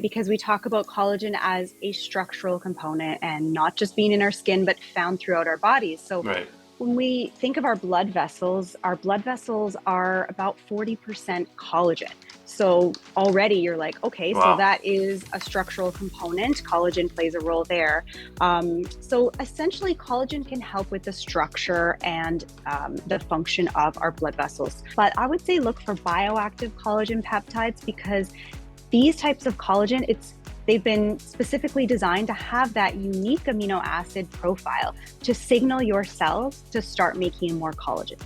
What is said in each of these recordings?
because we talk about collagen as a structural component and not just being in our skin, but found throughout our bodies. So Right. when we think of our blood vessels are about 40% collagen. So already you're like, okay, so Wow. that is a structural component. Collagen plays a role there. So essentially, collagen can help with the structure and the function of our blood vessels. But I would say look for bioactive collagen peptides because these types of collagen, they've been specifically designed to have that unique amino acid profile to signal your cells to start making more collagen.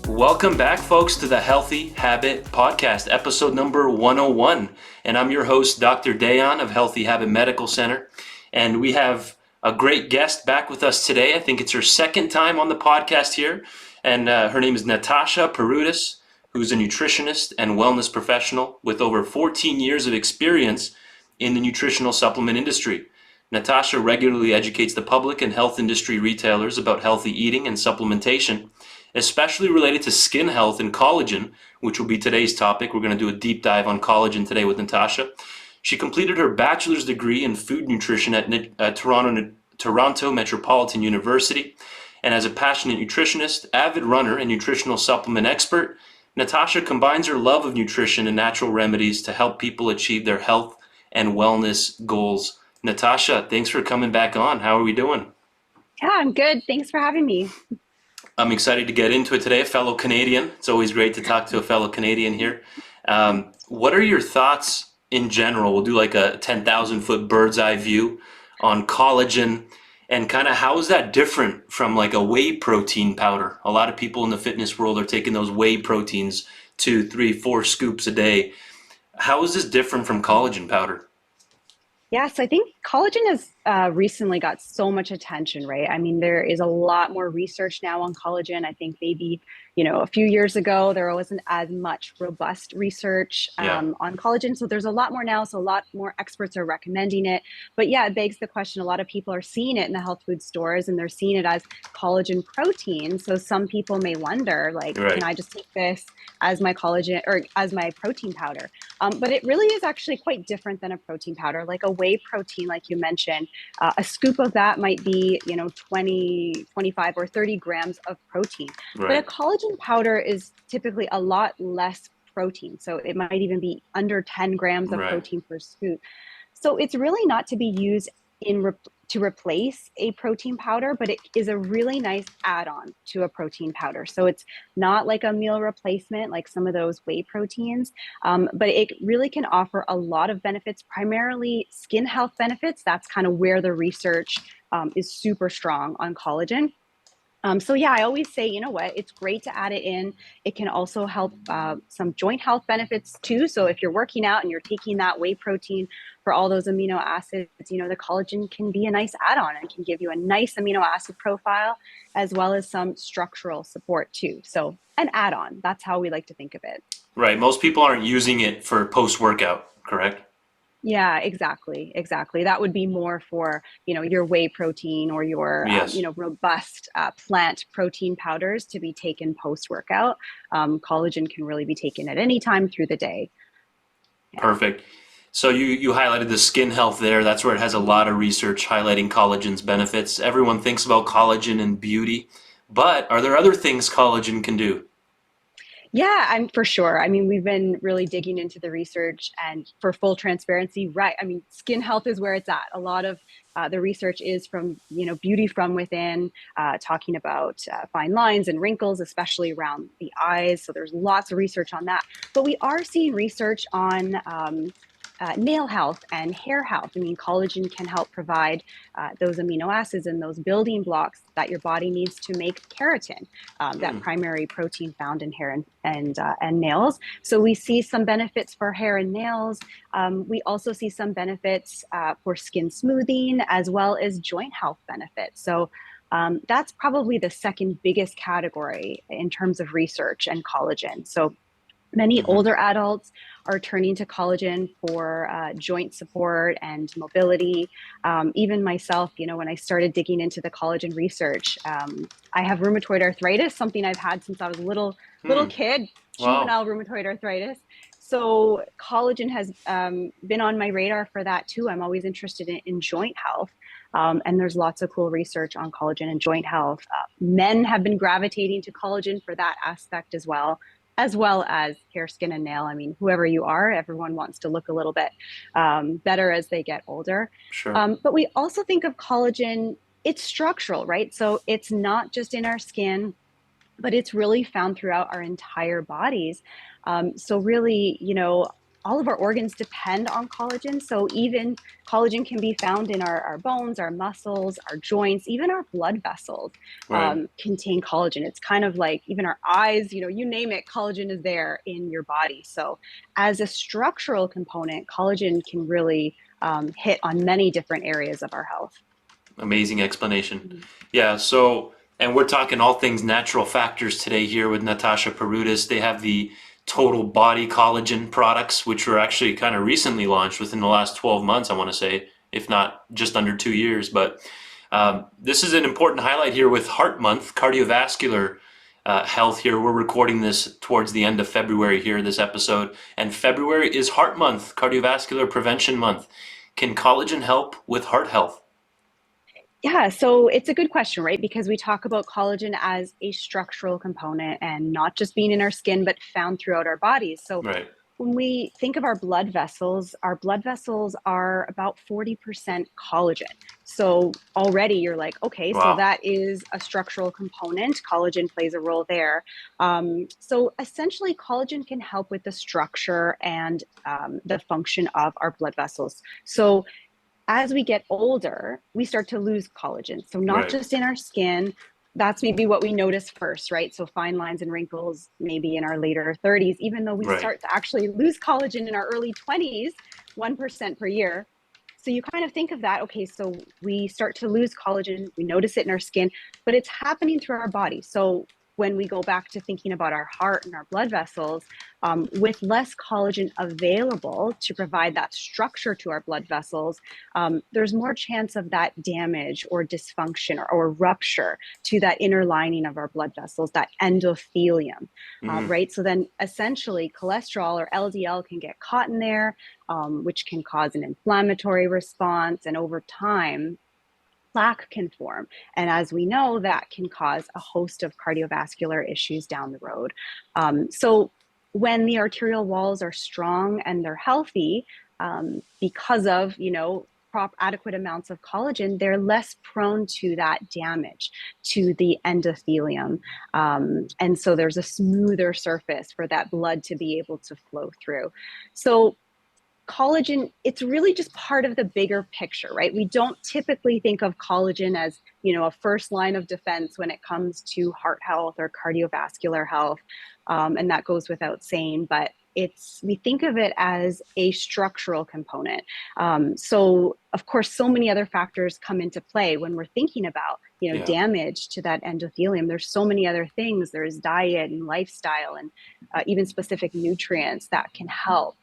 Welcome back, folks, to the Healthy Habit Podcast, episode number 101. And I'm your host, Dr. Dayan of Healthy Habit Medical Center. And we have a great guest back with us today. I think it's her second time on the podcast here. And her name is Natasha Paroutis, who's a nutritionist and wellness professional with over 14 years of experience in the nutritional supplement industry. Natasha regularly educates the public and health industry retailers about healthy eating and supplementation, especially related to skin health and collagen, which will be today's topic. We're going to do a deep dive on collagen today with Natasha. She completed her bachelor's degree in food nutrition at Toronto Metropolitan University. And as a passionate nutritionist, avid runner, and nutritional supplement expert, Natasha combines her love of nutrition and natural remedies to help people achieve their health and wellness goals. Natasha, thanks for coming back on. How are we doing? Yeah, I'm good. Thanks for having me. I'm excited to get into it today, a fellow Canadian. It's always great to talk to a fellow Canadian here. What are your thoughts in general? We'll do like a 10,000 foot bird's eye view on collagen and kind of how is that different from like a whey protein powder? A lot of people in the fitness world are taking those whey proteins, 2, 3, 4 scoops a day. How is this different from collagen powder? Yeah, so I think collagen has recently got so much attention, right? I mean, there is a lot more research now on collagen. I think maybe, a few years ago, there wasn't as much robust research Yeah, on collagen. So there's a lot more now. So a lot more experts are recommending it. But yeah, it begs the question. A lot of people are seeing it in the health food stores and they're seeing it as collagen protein. So some people may wonder, like, can right, I just take this as my collagen or as my protein powder? But it really is actually quite different than a protein powder, like a whey protein, like you mentioned. A scoop of that might be, 20, 25, or 30 grams of protein. But a right, collagen powder is typically a lot less protein. So it might even be under 10 grams of right. protein per scoop. So it's really not to be used to replace a protein powder, but it is a really nice add-on to a protein powder. So it's not like a meal replacement like some of those whey proteins, but it really can offer a lot of benefits, primarily skin health benefits. That's kind of where the research is super strong on collagen. So yeah, I always say, you know what, it's great to add it in. It can also help some joint health benefits too. So if you're working out and you're taking that whey protein for all those amino acids, the collagen can be a nice add-on and can give you a nice amino acid profile as well as some structural support too. So an add-on, that's how we like to think of it. Right. Most people aren't using it for post-workout, correct? Yeah, exactly. Exactly. That would be more for, your whey protein or your, Yes. robust plant protein powders to be taken post-workout. Collagen can really be taken at any time through the day. Yeah. Perfect. So you highlighted the skin health there. That's where it has a lot of research highlighting collagen's benefits. Everyone thinks about collagen and beauty, but are there other things collagen can do? Yeah, I'm for sure. I mean, we've been really digging into the research and for full transparency, right. I mean, skin health is where it's at. A lot of the research is from, beauty from within, talking about fine lines and wrinkles, especially around the eyes. So there's lots of research on that. But we are seeing research on nail health and hair health. I mean, collagen can help provide those amino acids and those building blocks that your body needs to make keratin, that Mm, primary protein found in hair and nails. So we see some benefits for hair and nails. We also see some benefits for skin smoothing as well as joint health benefits. So that's probably the second biggest category in terms of research and collagen. So many mhm. older adults are turning to collagen for joint support and mobility. Even myself, when I started digging into the collagen research, I have rheumatoid arthritis, something I've had since I was a little Hmm. kid, Wow. juvenile rheumatoid arthritis. So collagen has been on my radar for that too. I'm always interested in joint health. And there's lots of cool research on collagen and joint health. Men have been gravitating to collagen for that aspect as well as hair, skin, and nail. I mean, whoever you are, everyone wants to look a little bit better as they get older. Sure. But we also think of collagen, it's structural, right? So it's not just in our skin, but it's really found throughout our entire bodies. So really, all of our organs depend on collagen. So even collagen can be found in our bones, our muscles, our joints, even our blood vessels Right. contain collagen. It's kind of like even our eyes, you name it, collagen is there in your body. So as a structural component, collagen can really hit on many different areas of our health. Amazing explanation. Mhm. Yeah. So, and we're talking all things natural factors today here with Natasha Paroutis. They have the total body collagen products, which were actually kind of recently launched within the last 12 months, I want to say, if not just under 2 years. But this is an important highlight here with Heart Month, cardiovascular health here. We're recording this towards the end of February here, this episode. And February is Heart Month, Cardiovascular Prevention Month. Can collagen help with heart health? Yeah, so it's a good question, right? Because we talk about collagen as a structural component and not just being in our skin, but found throughout our bodies. So Right. when we think of our blood vessels are about 40% collagen. So already you're like, okay, so Wow. that is a structural component. Collagen plays a role there. So essentially, collagen can help with the structure and the function of our blood vessels. So as we get older, we start to lose collagen. So, not Right. just in our skin, that's maybe what we notice first, right? So, fine lines and wrinkles, maybe in our later 30s, even though we Right. start to actually lose collagen in our early 20s, 1% per year. So, you kind of think of that, okay, so we start to lose collagen, we notice it in our skin, but it's happening through our body. So, when we go back to thinking about our heart and our blood vessels, with less collagen available to provide that structure to our blood vessels, there's more chance of that damage or dysfunction or rupture to that inner lining of our blood vessels, that endothelium, Mm. right? So then essentially cholesterol or LDL can get caught in there, which can cause an inflammatory response. And over time, plaque can form. And as we know, that can cause a host of cardiovascular issues down the road. So when the arterial walls are strong and they're healthy, because of, adequate amounts of collagen, they're less prone to that damage to the endothelium. And so there's a smoother surface for that blood to be able to flow through. So collagen, it's really just part of the bigger picture, right? We don't typically think of collagen as, a first line of defense when it comes to heart health or cardiovascular health. And that goes without saying, but we think of it as a structural component. So of course, so many other factors come into play when we're thinking about, Yeah. damage to that endothelium. There's so many other things. There's diet and lifestyle and even specific nutrients that can help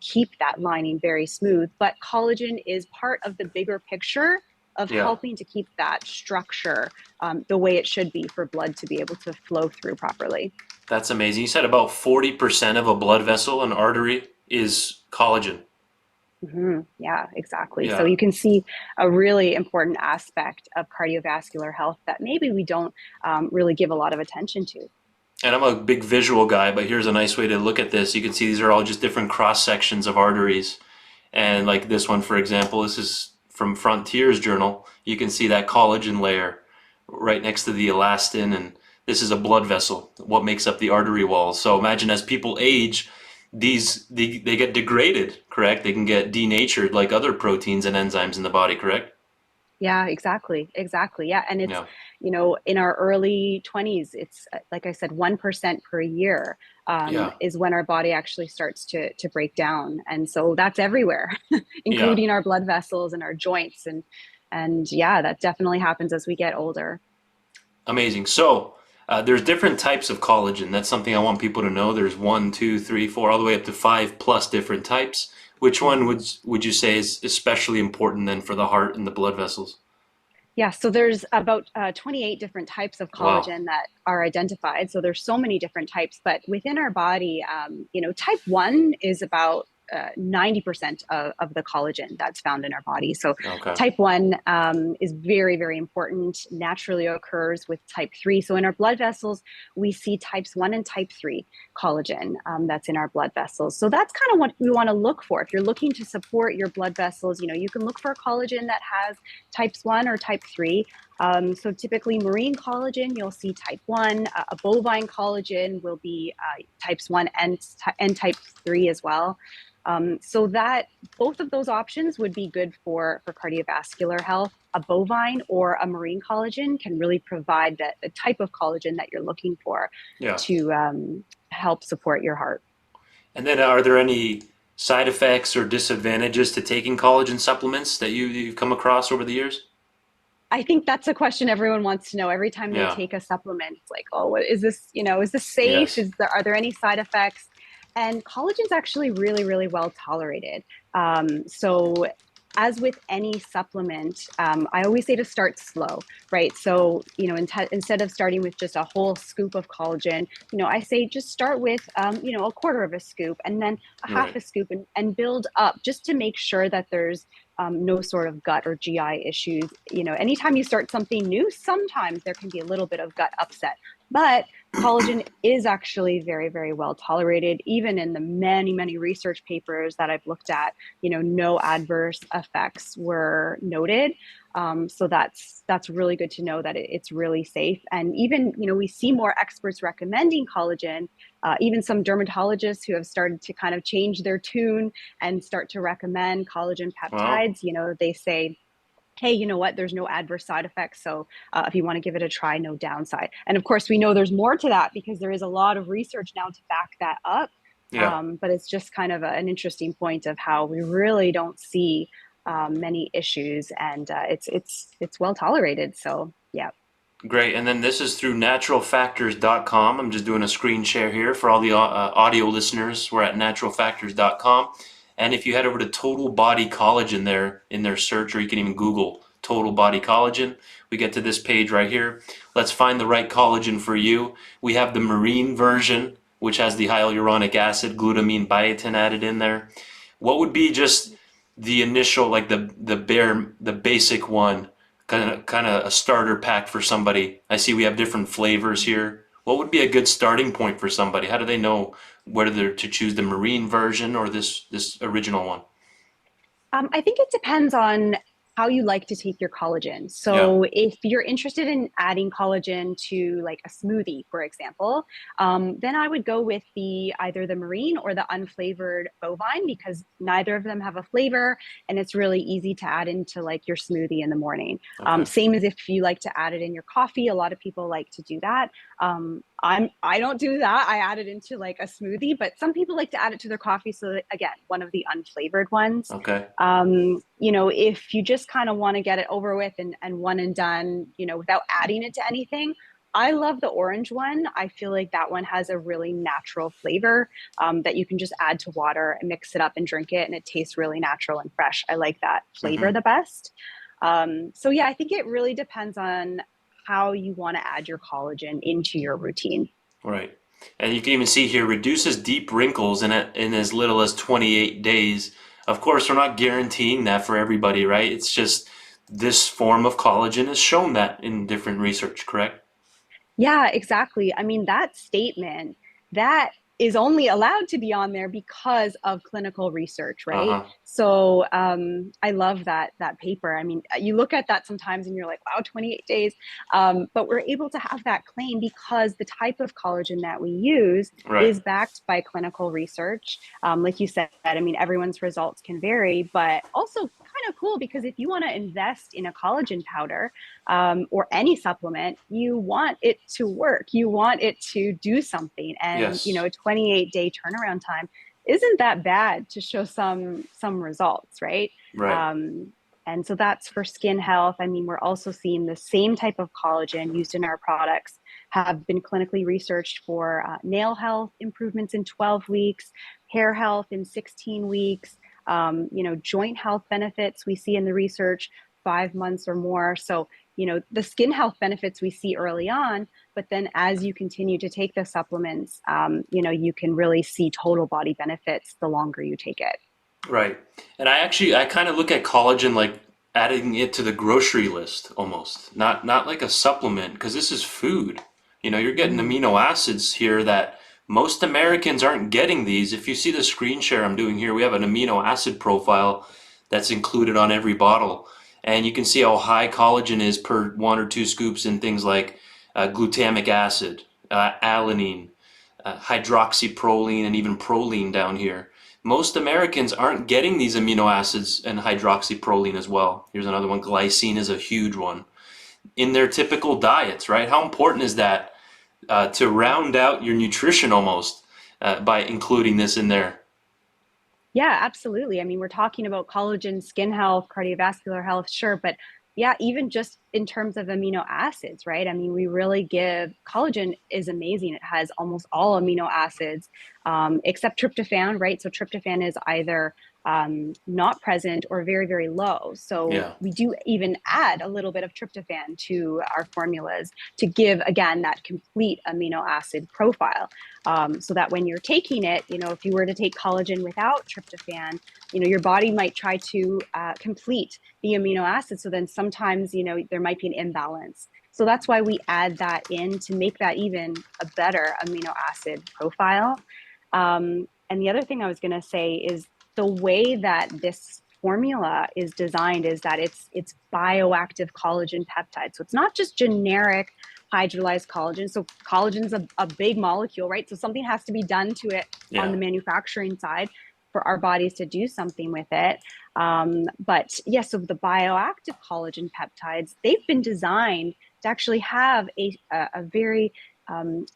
keep that lining very smooth. But collagen is part of the bigger picture of Yeah. helping to keep that structure the way it should be for blood to be able to flow through properly. That's amazing. You said about 40% of a blood vessel, an artery, is collagen. Yeah, exactly. So Yeah. you can see a really important aspect of cardiovascular health that maybe we don't really give a lot of attention to. And I'm a big visual guy, but here's a nice way to look at this. You can see these are all just different cross sections of arteries. And like this one, for example, this is from Frontiers Journal. You can see that collagen layer right next to the elastin, and this is a blood vessel, what makes up the artery walls. So imagine as people age, they get degraded, correct? They can get denatured like other proteins and enzymes in the body, correct? Yeah, exactly. Exactly. Yeah. And it's, Yeah. in our early 20s, it's like I said, 1% per year Yeah. is when our body actually starts to break down. And so that's everywhere, Yeah. including our blood vessels and our joints. And yeah, that definitely happens as we get older. Amazing. So, There's different types of collagen. That's something I want people to know. There's one, two, three, four, all the way up to five plus different types. Which one Mhm. would you say is especially important then for the heart and the blood vessels? Yeah, so there's about 28 different types of Wow. collagen that are identified. So there's so many different types, but within our body, type 1 is about 90% of the collagen that's found in our body. So Okay. type 1 is very, very important, naturally occurs with type 3. So in our blood vessels, we see types 1 and type 3 collagen that's in our blood vessels. So that's kind of what we want to look for. If you're looking to support your blood vessels, you can look for a collagen that has types 1 or type 3. So typically marine collagen, you'll see type 1. A bovine collagen will be types 1 and type 3 as well. So that both of those options would be good for cardiovascular health. A bovine or a marine collagen can really provide the type of collagen that you're looking for Yeah. to help support your heart. And then are there any side effects or disadvantages to taking collagen supplements that you've come across over the years? I think that's a question everyone wants to know every time they Yeah. take a supplement. It's like, oh, what is this? Is this safe? Yes. Are there any side effects? And collagen's actually really, really well tolerated. So as with any supplement, I always say to start slow, right? So, instead of starting with just a whole scoop of collagen, I say just start with, a quarter of a scoop and then a half Right. a scoop and build up just to make sure that there's no sort of gut or GI issues. Anytime you start something new, sometimes there can be a little bit of gut upset. But collagen is actually very, very well tolerated, even in the many, many research papers that I've looked at. No adverse effects were noted. So that's really good to know that it's really safe. And even we see more experts recommending collagen. Even some dermatologists who have started to kind of change their tune and start to recommend collagen Well, peptides. They say, hey, you know what? There's no adverse side effects. So if you want to give it a try, no downside. And of course, we know there's more to that because there is a lot of research now to back that up. yeah. But it's just kind of an interesting point of how we really don't see many issues, and it's well tolerated. So yeah. Great. And then this is through naturalfactors.com. I'm just doing a screen share here for all the audio listeners. We're at naturalfactors.com. And if you head over to Total Body Collagen there in their search, or you can even Google Total Body Collagen, we get to this page right here. Let's find the right collagen for you. We have the marine version, which has the hyaluronic acid, glutamine, biotin added in there. What would be just the initial, like the basic one, kind of a starter pack for somebody? I see we have different flavors here. What would be a good starting point for somebody? How do they know whether to choose the marine version or this original one? I think it depends on how you like to take your collagen. Yeah. So, if you're interested in adding collagen to like a smoothie, for example, then I would go with the either the marine or the unflavored bovine because neither of them have a flavor, and it's really easy to add into like your smoothie in the morning. Okay. Same as if you like to add it in your coffee. A lot of people like to do that. I don't do that. I add it into like a smoothie, but some people like to add it to their coffee. So that, again, one of the unflavored ones. Okay. If you just kind of want to get it over with and one and done, without adding it to anything, I love the orange one. I feel like that one has a really natural flavor that you can just add to water and mix it up and drink it, and it tastes really natural and fresh. I like that flavor Mm-hmm. the best. So yeah, I think it really depends on how you want to add your collagen into your routine. Right. And you can even see here reduces deep wrinkles in as little as 28 days. Of course, we're not guaranteeing that for everybody, right? It's just this form of collagen has shown that in different research, correct? Yeah, exactly. I mean, that statement, that is only allowed to be on there because of clinical research, right? Uh-huh. So I love that paper. I mean, you look at that sometimes and you're like, wow, 28 days. But we're able to have that claim because the type of collagen that we use Right. is backed by clinical research. Like you said, I mean, everyone's results can vary, but also kind of cool because if you want to invest in a collagen powder, or any supplement, you want it to work. You want it to do something. And, Yes. a 28-day turnaround time isn't that bad to show some results, right? Right. Um, and so that's for skin health. I mean, we're also seeing the same type of collagen used in our products have been clinically researched for nail health improvements in 12 weeks, hair health in 16 weeks, joint health benefits we see in the research 5 months or more. So, the skin health benefits we see early on, but then as you continue to take the supplements, you can really see total body benefits the longer you take it. Right. And I kind of look at collagen like adding it to the grocery list almost. Not like a supplement because this is food. You're getting Mm. amino acids here that most Americans aren't getting these. If you see the screen share I'm doing here, we have an amino acid profile that's included on every bottle. And you can see how high collagen is per 1 or 2 scoops in things like glutamic acid, alanine, hydroxyproline, and even proline down here. Most Americans aren't getting these amino acids and hydroxyproline as well. Here's another one. Glycine is a huge one in their typical diets, right? How important is that to round out your nutrition almost by including this in there? Yeah, absolutely. I mean, we're talking about collagen, skin health, cardiovascular health, sure, but yeah, even just in terms of amino acids, right? I mean, we really give collagen is amazing. It has almost all amino acids, except tryptophan, right? So tryptophan is either not present or very, very low. So Yeah, we do even add a little bit of tryptophan to our formulas to give, again, that complete amino acid profile. So that when you're taking it, if you were to take collagen without tryptophan, your body might try to complete the amino acids. So then sometimes, there might be an imbalance. So that's why we add that in to make that even a better amino acid profile. And the other thing I was going to say is the way that this formula is designed is that it's bioactive collagen peptide. So it's not just generic hydrolyzed collagen. So collagen's a big molecule, right? So something has to be done to it on yeah, the manufacturing side for our bodies to do something with it. But yes, so the bioactive collagen peptides, they've been designed to actually have a very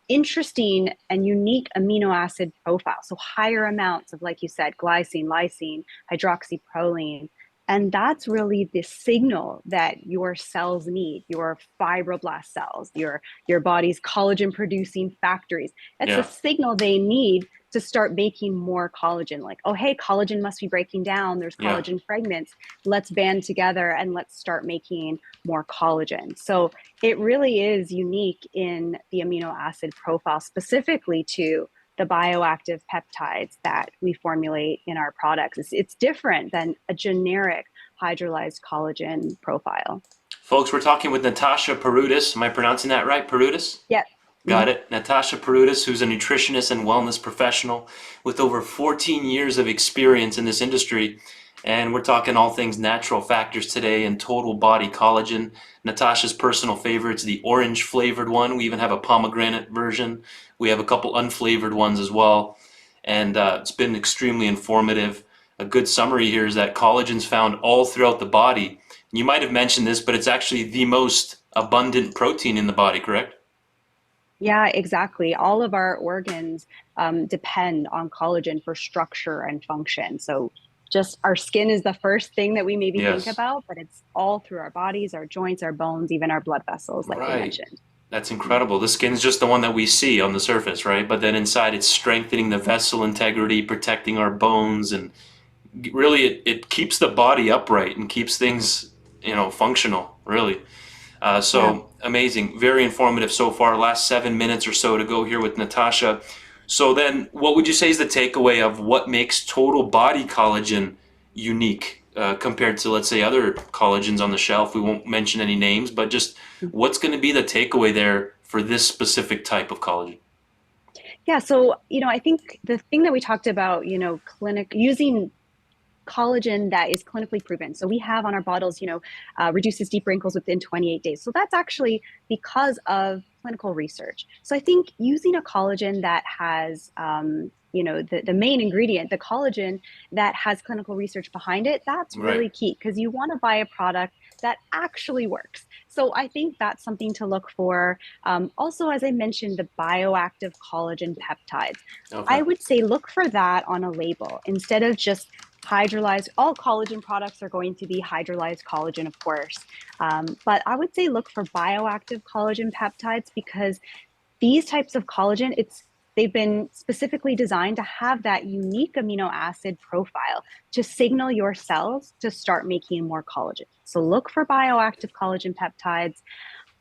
interesting and unique amino acid profile. So higher amounts of, like you said, glycine, lysine, hydroxyproline. And that's really the signal that your cells need, your fibroblast cells, your body's collagen producing factories. That's the yeah, signal they need to start making more collagen. Like, oh, hey, collagen must be breaking down. There's yeah. collagen fragments. Let's band together and let's start making more collagen. So it really is unique in the amino acid profile, specifically to the bioactive peptides that we formulate in our products. It's different than a generic hydrolyzed collagen profile. Folks, we're talking with Natasha Paroutis. Am I pronouncing that right? Paroutis? Yeah. Got Mm-hmm. it. Natasha Paroutis, who's a nutritionist and wellness professional with over 14 years of experience in this industry. And we're talking all things natural factors today and total body collagen. Natasha's personal favorites, the orange flavored one. We even have a pomegranate version. We have a couple unflavored ones as well. And it's been extremely informative. A good summary here is that collagen's found all throughout the body. You might have mentioned this, but it's actually the most abundant protein in the body, correct? Yeah, exactly. All of our organs depend on collagen for structure and function. So, just our skin is the first thing that we maybe think Yes. about, but it's all through our bodies, our joints, our bones, even our blood vessels, like we Right. mentioned. That's incredible. The skin's just the one that we see on the surface, right? But then inside it's strengthening the vessel integrity, protecting our bones, and really it keeps the body upright and keeps things, functional, really. Yeah. So amazing. Very informative so far. Last 7 minutes or so to go here with Natasha. So then what would you say is the takeaway of what makes total body collagen unique compared to, let's say, other collagens on the shelf? We won't mention any names, but just what's going to be the takeaway there for this specific type of collagen? Yeah. So, I think the thing that we talked about, clinic using collagen that is clinically proven. So we have on our bottles, reduces deep wrinkles within 28 days. So that's actually because of clinical research. So I think using a collagen that has, the main ingredient, the collagen that has clinical research behind it, that's Right. really key because you want to buy a product that actually works. So I think that's something to look for. Also, as I mentioned, the bioactive collagen peptides. Okay. I would say look for that on a label instead of just hydrolyzed, all collagen products are going to be hydrolyzed collagen, of course. But I would say look for bioactive collagen peptides because these types of collagen, they've been specifically designed to have that unique amino acid profile to signal your cells to start making more collagen. So look for bioactive collagen peptides.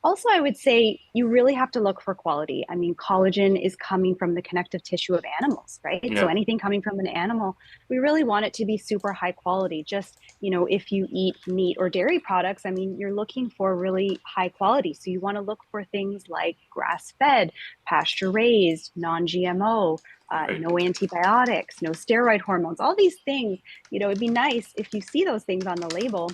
Also, I would say you really have to look for quality. I mean, collagen is coming from the connective tissue of animals, right? So Yeah. anything coming from an animal, we really want it to be super high quality. Just, if you eat meat or dairy products, I mean, you're looking for really high quality. So you want to look for things like grass-fed, pasture-raised, non-GMO, Right. no antibiotics, no steroid hormones, all these things. It'd be nice if you see those things on the label.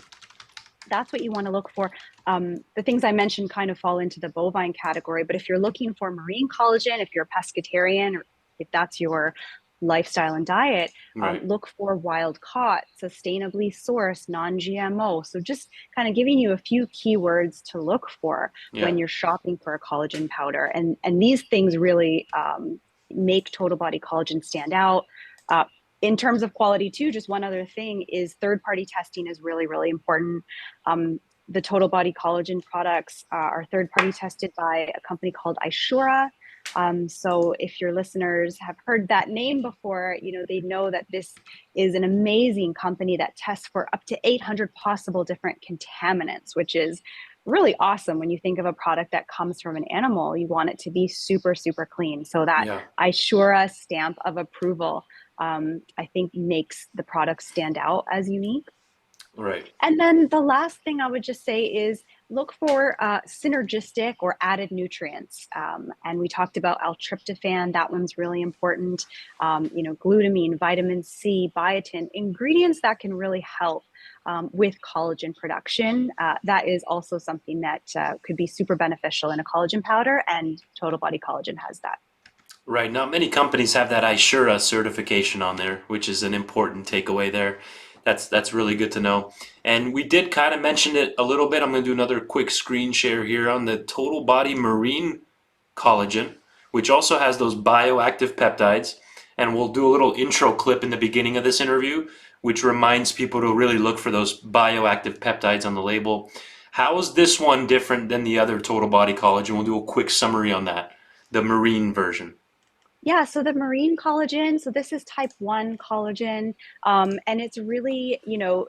That's what you want to look for. The things I mentioned kind of fall into the bovine category, but if you're looking for marine collagen, if you're a pescatarian, or if that's your lifestyle and diet, Right. look for wild caught, sustainably sourced, non-GMO. So just kind of giving you a few keywords to look for Yeah. when you're shopping for a collagen powder. And these things really make total body collagen stand out. Uh, in terms of quality too, just one other thing is third party testing is really, really important. The total body collagen products are third party tested by a company called Ishura. So if your listeners have heard that name before, they know that this is an amazing company that tests for up to 800 possible different contaminants, which is really awesome when you think of a product that comes from an animal. You want it to be super, super clean. So that Yeah. Ishura stamp of approval, I think makes the product stand out as unique. Right. And then the last thing I would just say is look for synergistic or added nutrients. And we talked about L-tryptophan. That one's really important. Glutamine, vitamin C, biotin, ingredients that can really help with collagen production. That is also something that could be super beneficial in a collagen powder, and Total Body Collagen has that. Right. Not many companies have that Ishura certification on there, which is an important takeaway there. That's really good to know. And we did kind of mention it a little bit. I'm going to do another quick screen share here on the Total Body Marine Collagen, which also has those bioactive peptides. And we'll do a little intro clip in the beginning of this interview, which reminds people to really look for those bioactive peptides on the label. How is this one different than the other Total Body Collagen? We'll do a quick summary on that, the marine version. Yeah, so the marine collagen, so this is type 1 collagen. And it's really,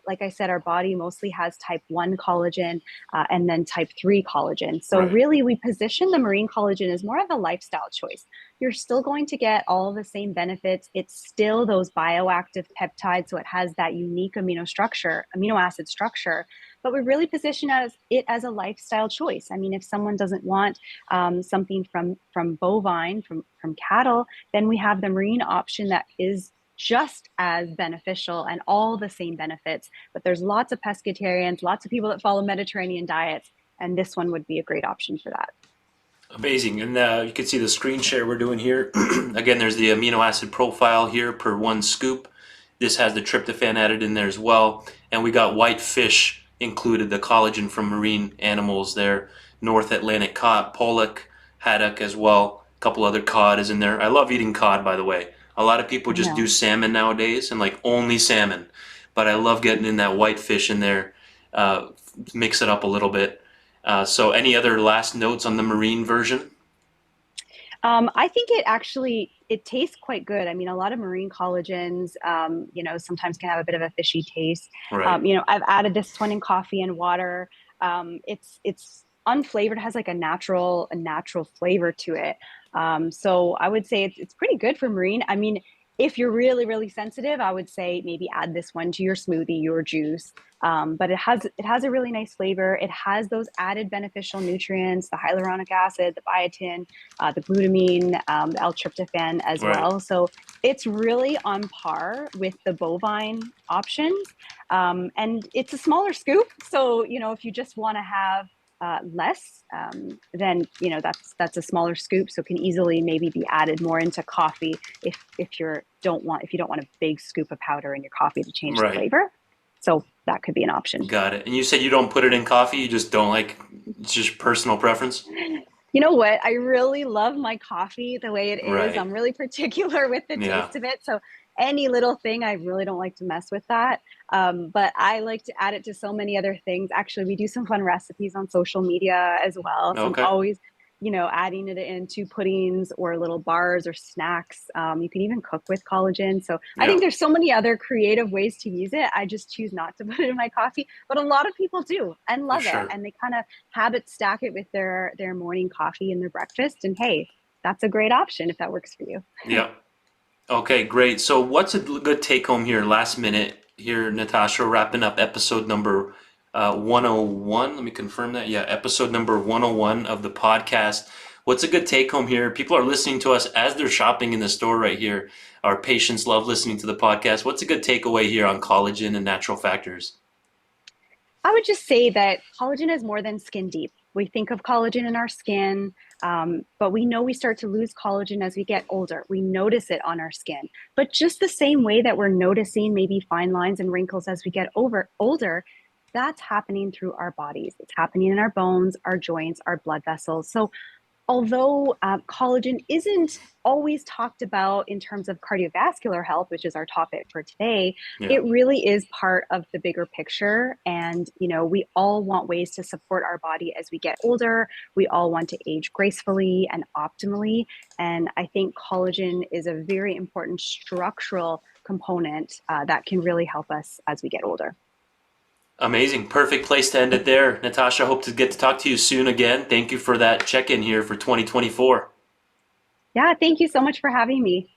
like I said, our body mostly has type 1 collagen and then type 3 collagen. So Right. really, we position the marine collagen as more of a lifestyle choice. You're still going to get all the same benefits. It's still those bioactive peptides, so it has that unique amino acid structure. But we really position it as a lifestyle choice. I mean, if someone doesn't want something from bovine, from cattle, then we have the marine option that is just as beneficial and all the same benefits. But there's lots of pescatarians, lots of people that follow Mediterranean diets, and this one would be a great option for that. Amazing. And you can see the screen share we're doing here. Again, there's the amino acid profile here per one scoop. This has the tryptophan added in there as well. And we got white fish included, the collagen from marine animals there. North Atlantic cod, pollock, haddock as well. A couple other cod is in there. I love eating cod, by the way. A lot of people I just do know. salmon nowadays and like only salmon. But I love getting in that white fish in there, uh, mix it up a little bit. So any other last notes on the marine version? I think it tastes quite good. I mean, a lot of marine collagens, sometimes can have a bit of a fishy taste. Right. I've added this one in coffee and water. It's unflavored, has like a natural flavor to it. So I would say it's pretty good for marine. I mean, if you're really, really sensitive, I would say maybe add this one to your smoothie or juice. But it has a really nice flavor. It has those added beneficial nutrients, the hyaluronic acid, the biotin, the glutamine, the L-tryptophan as Right. well. So it's really on par with the bovine options. And it's a smaller scoop. So, if you just want to have less, then that's a smaller scoop. So can easily maybe be added more into coffee if you don't want a big scoop of powder in your coffee to change the Right. flavor. So that could be an option. Got it. And you said you don't put it in coffee, you just don't like, it's just personal preference? You know what? I really love my coffee the way it is. Right. I'm really particular with the Yeah. taste of it. So any little thing, I really don't like to mess with that. But I like to add it to so many other things. Actually, we do some fun recipes on social media as well. So I'm Okay. always, adding it into puddings or little bars or snacks. You can even cook with collagen. So I Yeah, think there's so many other creative ways to use it. I just choose not to put it in my coffee, but a lot of people do and for love it. sure. And they kind of habit stack it with their morning coffee and their breakfast. And hey, that's a great option if that works for you. Yeah. Okay, great. So, what's a good take home here, last minute here, Natasha, wrapping up episode number 101? Let me confirm that. Yeah, episode number 101 of the podcast. What's a good take home here? People are listening to us as they're shopping in the store right here. Our patients love listening to the podcast. What's a good takeaway here on collagen and natural factors? I would just say that collagen is more than skin deep. We think of collagen in our skin, but we know we start to lose collagen as we get older. We notice it on our skin. But just the same way that we're noticing maybe fine lines and wrinkles as we get older, that's happening through our bodies. It's happening in our bones, our joints, our blood vessels. So although collagen isn't always talked about in terms of cardiovascular health, which is our topic for today, Yeah. it really is part of the bigger picture. And, we all want ways to support our body as we get older. We all want to age gracefully and optimally. And I think collagen is a very important structural component that can really help us as we get older. Amazing. Perfect place to end it there. Natasha, hope to get to talk to you soon again. Thank you for that check in here for 2024. Yeah, thank you so much for having me.